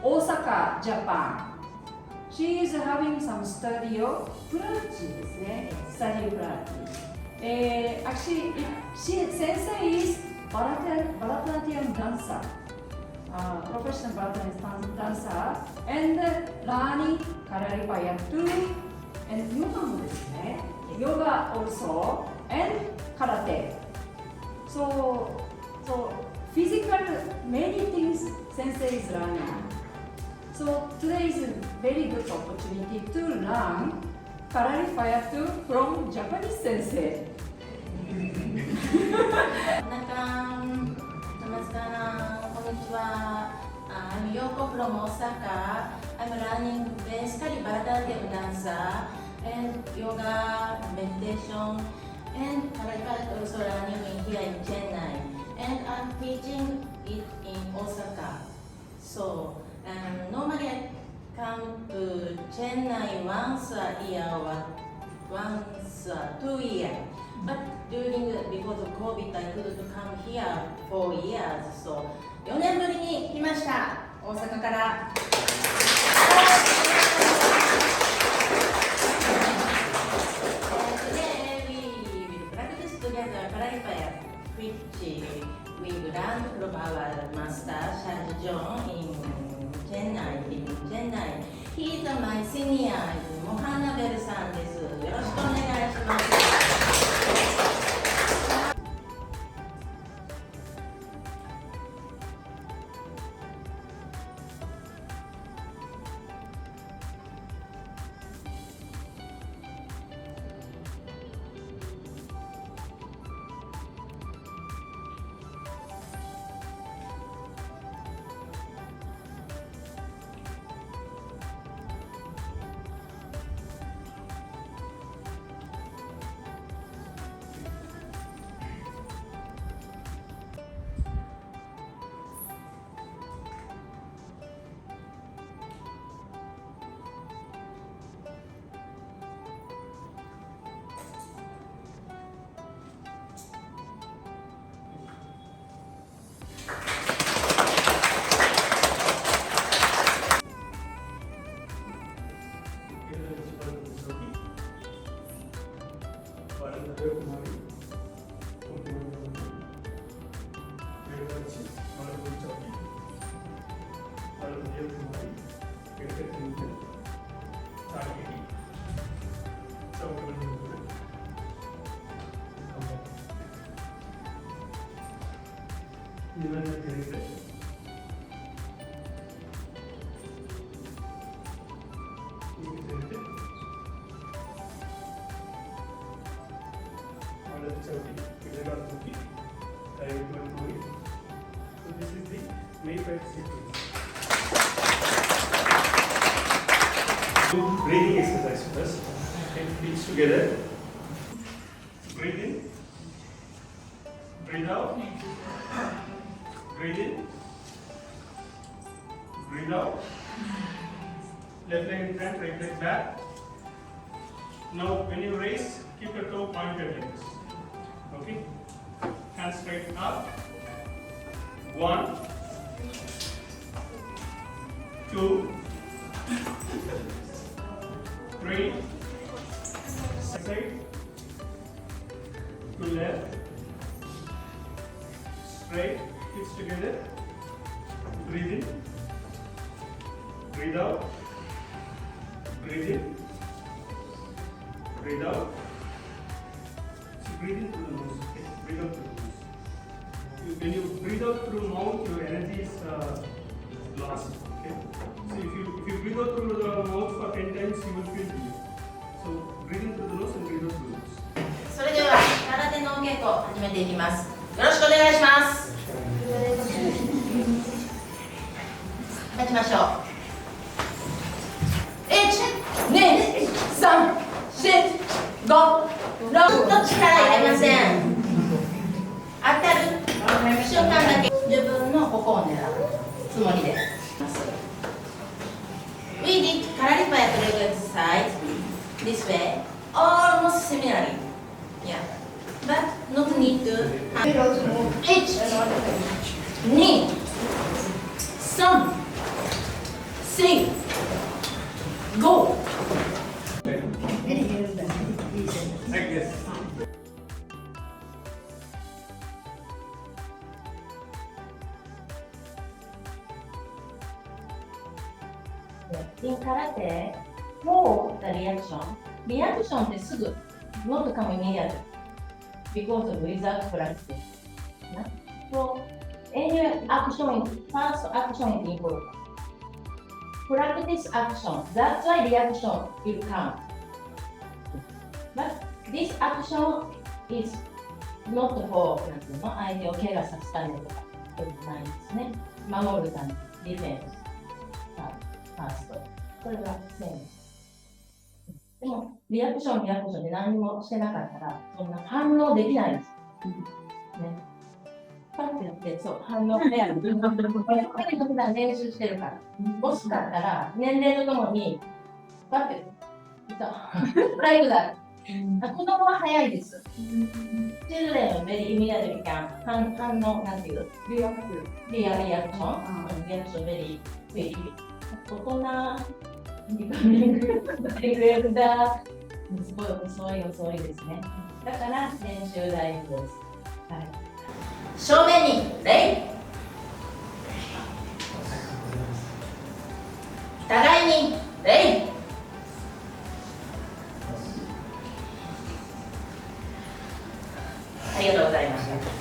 Osaka, Japan. She is having some studio, Karate, study Karate. Actually, Sensei is Bharatanatyam dancer, professional Bharatanatyam dancer, and learning Kalaripayattu and yoga also, and karate. So physical, many things Sensei is learning. So today is a very good opportunity to learn Kalaripayattu from Japanese Sensei. I'm Yoko from Osaka. I'm learning basically Bharatanatyam dancer and yoga, meditation, and Kalari also learning here in Chennai. And I'm teaching it in Osaka. So normally I come to Chennai once a year or once 2 years. But because of COVID, I couldn't come here for years. So 4年ぶりに来ました、大阪から。Today we will practice together Kalaripayattu, which we learned from our master, C-JAT in Chennai. He is my senior, Mohanabel さんです。よろしくお願いします。So this is the main fight sequence. Do breathing exercise first. Okay, feet together. Breathe in. Breathe out. Breathe in. Breathe out. Left leg in front, right leg back. Now when you raise, keep your toe pointed like this. Okay? Hands straight up. 1, 2, 3. Side to left. Straight. Hips together. Breathe in. Breathe out. Breathe in. Breathe out. So breathe in through the nose. Okay? Breathe out through the nose. When you breathe out through the mouth, your energy is lost. Okay? So if you breathe out through the mouth for 10 times, you will feel relief. So breathe in through the nose and breathe out through the nose. それでは空手のお稽古を始めていきます。よろしくお願いします。立ちましょう。1、2、3、4、5、6の力入れません。当たる瞬間だけ自分のここを狙うつもりで。We did Kalaripayattu leg exercise this way, almost similarly. Yeah, but not need to. 1、2、3、4、5、6、Sing! Go! Like this. In karate, for the reaction ってすぐ not come immediately because of without practice. So any action, first action is important. Practice action, that's why reaction will come. But this action is not for 相手を怪我させたりとかそういうのないんですね。守るため、ディフェンス、ファースト。これがセーム。でも、リアクションで何もしてなかったら、そんな反応できないです。ね。パッてやって、そう、反応でやる。やっぱり普段練習してるから。惜しかったら、年齢とともに、パッて、ライブだ。子供は早いです。Children are very immediately can 反応なんていうリアクションvery quick。大人遅いですね。だから練習大事です。はい。正面に礼。互いに礼。ありがとうございました。